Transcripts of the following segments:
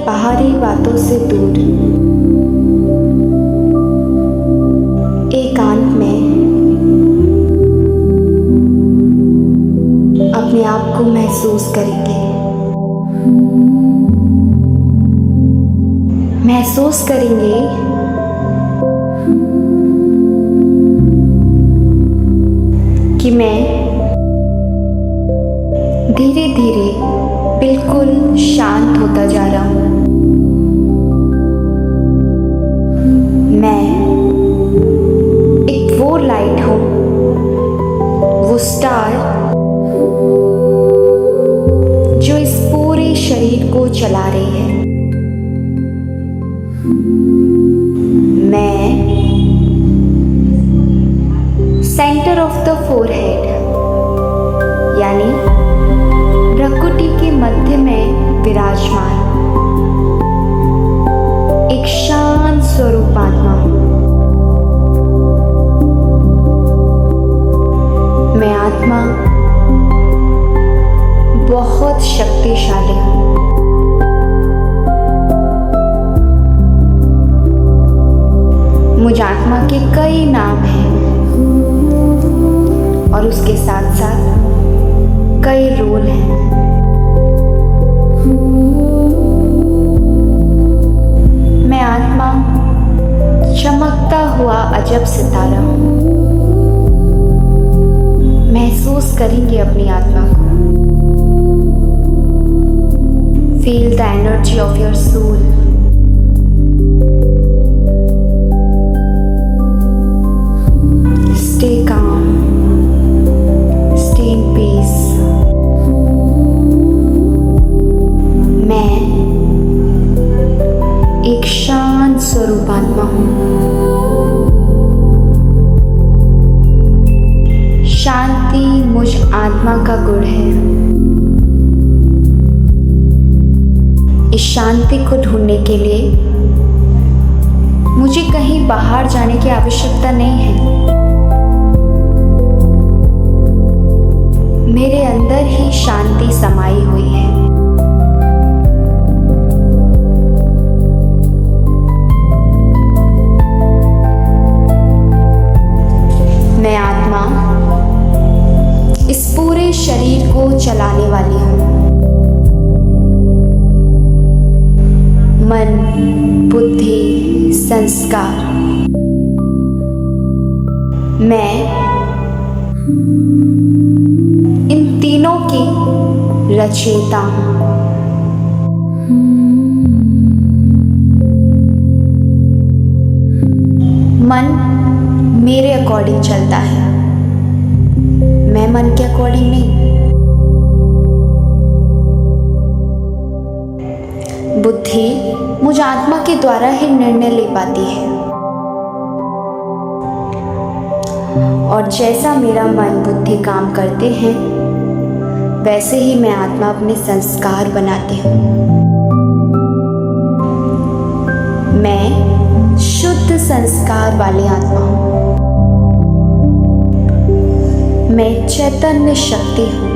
बाहरी बातों से दूर एकांत में अपने आप को महसूस करेंगे। महसूस करेंगे कि मैं धीरे धीरे बिल्कुल शांत होता जा रहा हूँ। मैं एक वो लाइट हूँ, वो स्टार जो इस पूरे शरीर को चला रही है। मैं सेंटर ऑफ द फोरहेड यानी भ्रुकुटी के मध्य में विराजमान एक शांत स्वरूप आत्मा हूं। मैं आत्मा बहुत शक्तिशाली हूं। मुझ आत्मा के कई नाम हैं और उसके साथ साथ कई रोल हैं। मैं आत्मा चमकता हुआ अजब सितारा हूं। महसूस करेंगे अपनी आत्मा को। Feel the energy of your soul. Stay calm, stay in peace. मैं एक शांत स्वरूप आत्मा हूँ। शांति मुझ आत्मा का गुण है। इस शांति को ढूंढने के लिए मुझे कहीं बाहर जाने की आवश्यकता नहीं है। मेरे अंदर ही शांति समाई हुई है। मैं आत्मा इस पूरे शरीर को चलाने वाली हूँ। मन, बुद्धि, संस्कार। मैं इन तीनों की रचयिता हूँ। मन मेरे अकॉर्डिंग चलता है, मैं मन के अकॉर्डिंग नहीं। बुद्धि मुझ आत्मा के द्वारा ही निर्णय ले पाती है और जैसा मेरा मन बुद्धि काम करते हैं वैसे ही मैं आत्मा अपने संस्कार बनाती हूँ। मैं शुद्ध संस्कार वाली आत्मा हूँ। मैं चैतन्य शक्ति हूँ।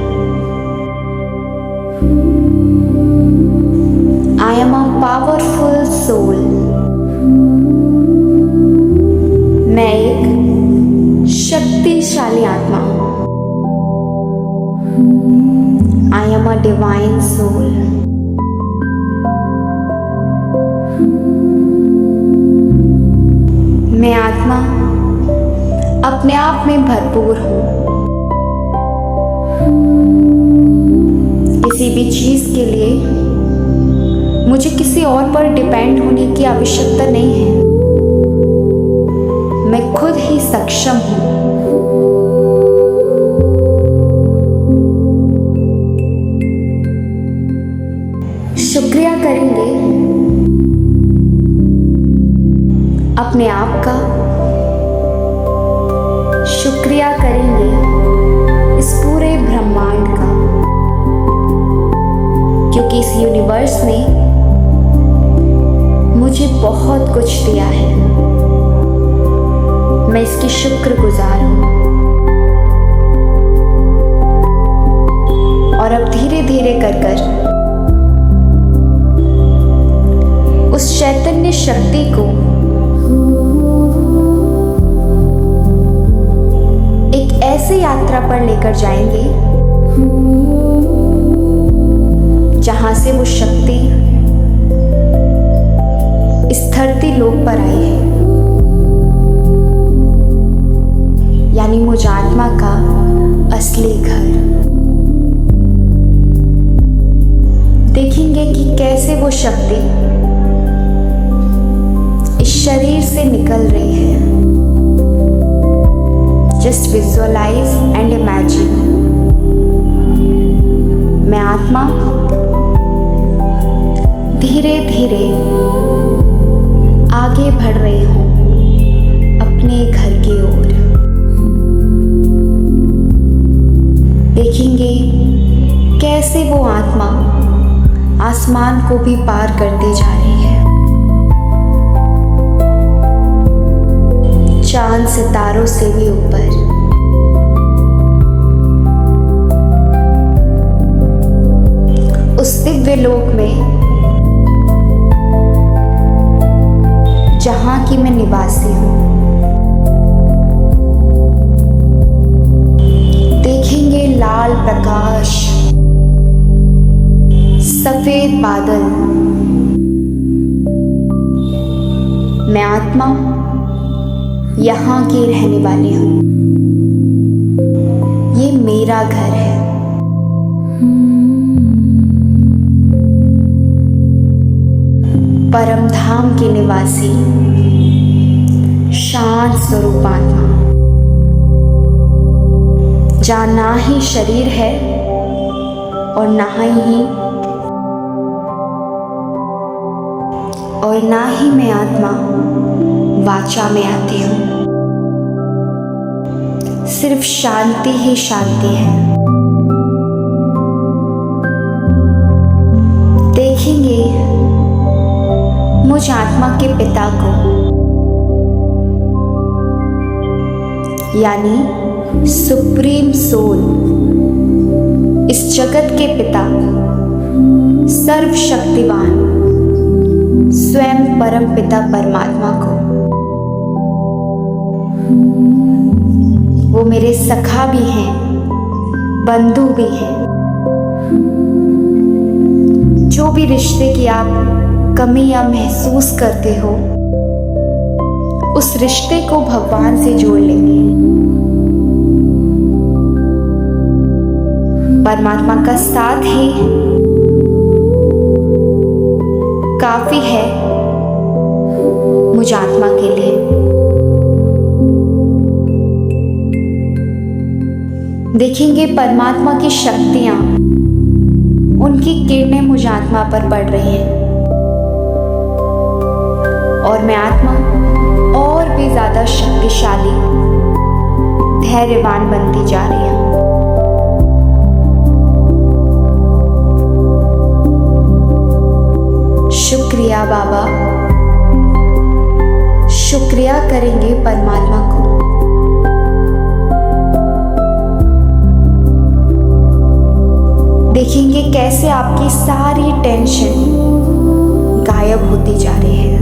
I am a powerful soul. मैं एक शक्तिशाली आत्मा हूँ। I am a divine soul. मैं आत्मा अपने आप में भरपूर हूँ। किसी भी चीज के लिए मुझे किसी और पर डिपेंड होने की आवश्यकता नहीं है। मैं खुद ही सक्षम हूँ। शुक्रिया करेंगे अपने आप का। शुक्रिया करेंगे इस पूरे ब्रह्मांड का, क्योंकि इस यूनिवर्स ने मुझे बहुत कुछ दिया है। मैं इसकी शुक्रगुजार हूँ। और अब धीरे धीरे कर शक्ति को एक ऐसी यात्रा पर लेकर जाएंगे जहां से वो शक्ति इस धरती लोक पर आई है, यानी मुझ आत्मा का असली घर। देखेंगे कि कैसे वो शक्ति इस शरीर से निकल रही है। Just visualize and imagine. मैं आत्मा धीरे धीरे आगे बढ़ रही हूँ अपने घर की ओर। देखेंगे कैसे वो आत्मा आसमान को भी पार करती जा रही है। चांद सितारों से भी ऊपर। उस दिव्य लोक में जहां की मैं निवासी हूं। देखेंगे लाल प्रकाश, सफेद बादल। मैं आत्मा यहाँ की रहने वाली हूँ। ये मेरा घर है। परम धाम के निवासी, शांत स्वरूप आत्मा, जहाँ ना ही शरीर है और ना ही मैं आत्मा वाचा में आती हूँ। सिर्फ शांति ही शांति है। देखेंगे मुझ आत्मा के पिता को, यानी सुप्रीम सोल, इस जगत के पिता, सर्वशक्तिवान स्वयं परम पिता परमात्मा को। वो मेरे सखा भी हैं, बंधु भी हैं। जो भी रिश्ते की आप कमी या महसूस करते हो, उस रिश्ते को भगवान से जोड़ लेंगे। परमात्मा का साथ ही काफी है मुझ आत्मा के लिए। देखेंगे परमात्मा की शक्तियां, उनकी किरणें मुझ आत्मा पर पड़ रही हैं और मैं आत्मा और भी ज्यादा शक्तिशाली, धैर्यवान बनती जा रही हूं। शुक्रिया बाबा, शुक्रिया करेंगे परमात्मा को। देखेंगे कैसे आपकी सारी टेंशन गायब होती जा रही है,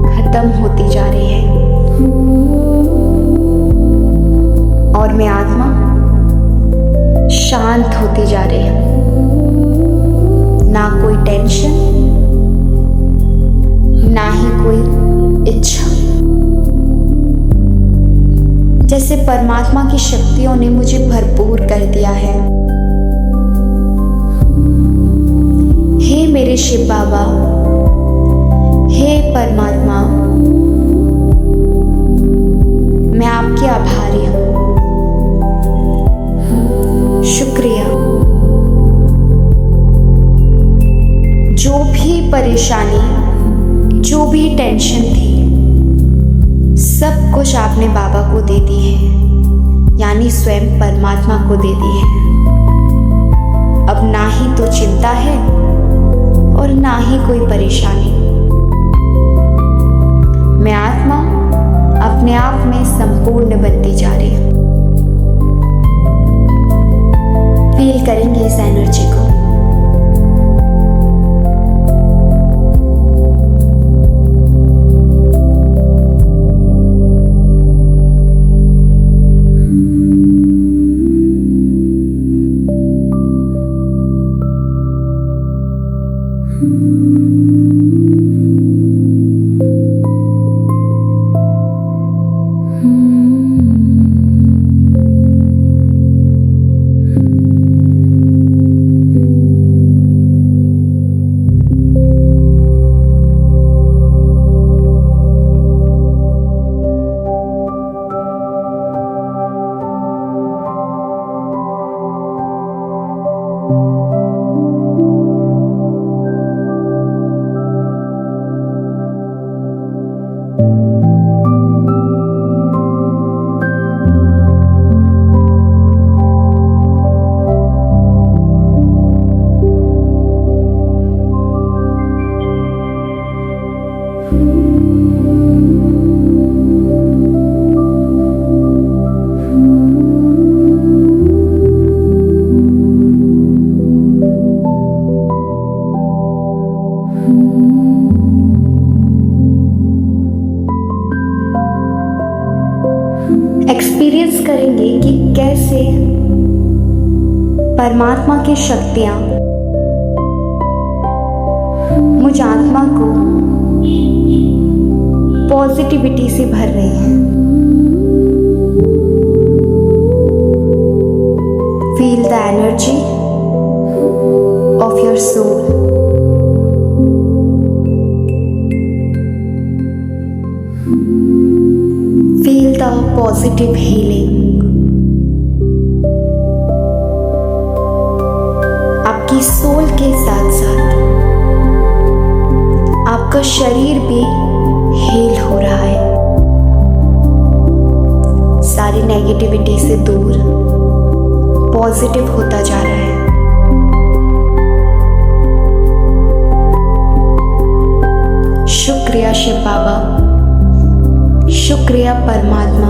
खत्म होती जा रही है और मैं आत्मा शांत होती जा रही हूं। ना कोई टेंशन, ना ही कोई इच्छा। जैसे परमात्मा की शक्तियों ने मुझे भरपूर कर दिया है। हे मेरे शिव बाबा, हे परमात्मा, मैं आपकी आभारी हूं। शुक्रिया। जो भी परेशानी, जो भी टेंशन थी, सब कुछ आपने बाबा को दे दी है, यानी स्वयं परमात्मा को दे दी है। अब ना ही तो चिंता है और ना ही कोई परेशानी। मैं आत्मा अपने आप में संपूर्ण बनती जा रही हूँ। फील करेंगे इस एनर्जी को। एक्सपीरियंस करेंगे कि कैसे परमात्मा की शक्तियाँ मुझ आत्मा को पॉजिटिविटी से भर रही हैं। Feel the energy of your soul. Feel the positive healing. आपकी सोल के साथ साथ आपका शरीर भी हील हो रहा है। सारी नेगेटिविटी से दूर पॉजिटिव होता जा रहा है। शुक्रिया शिव बाबा, शुक्रिया परमात्मा,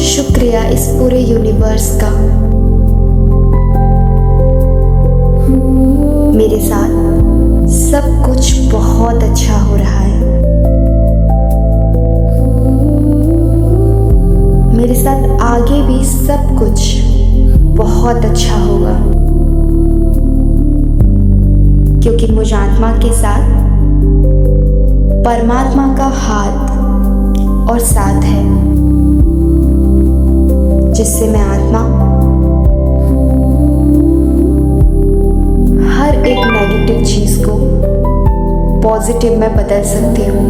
शुक्रिया इस पूरे यूनिवर्स का मेरे साथ सब कुछ बहुत अच्छा हो रहा है। मेरे साथ आगे भी सब कुछ बहुत अच्छा होगा, क्योंकि मुझ आत्मा के साथ परमात्मा का हाथ और साथ है, जिससे मैं आत्मा हर एक नेगेटिव चीज को पॉजिटिव में बदल सकती हूँ।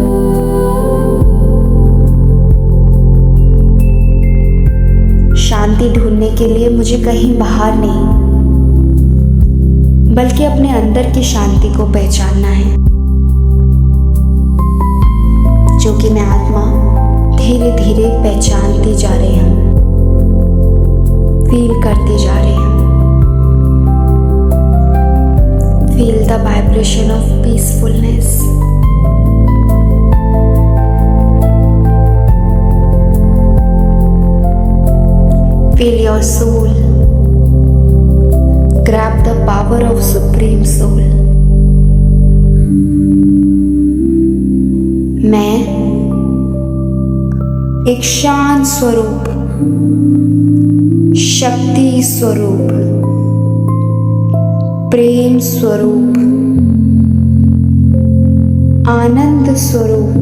शांति ढूंढने के लिए मुझे कहीं बाहर नहीं, बल्कि अपने अंदर की शांति को पहचानना है, जो कि मैं आत्मा धीरे धीरे पहचानती जा रही हूँ, फील करती जा रही हूँ। Feel the vibration of peacefulness. Feel your soul grab the power of supreme soul. मैं एक शांत स्वरूप, शक्ति स्वरूप, प्रेम स्वरूप, आनंद स्वरूप,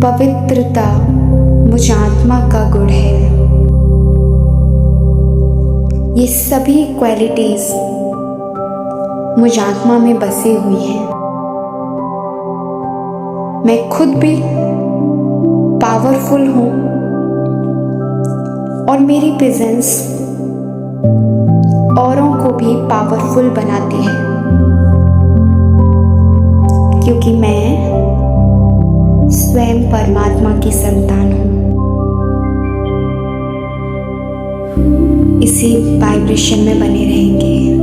पवित्रता मुझ आत्मा का गुण है। ये सभी क्वालिटीज मुझ आत्मा में बसी हुई हैं। मैं खुद भी पावरफुल हूँ और मेरी प्रेजेंस औरों को भी पावरफुल बनाती है, क्योंकि मैं स्वयं परमात्मा की संतान हूँ। इसी वाइब्रेशन में बने रहेंगे।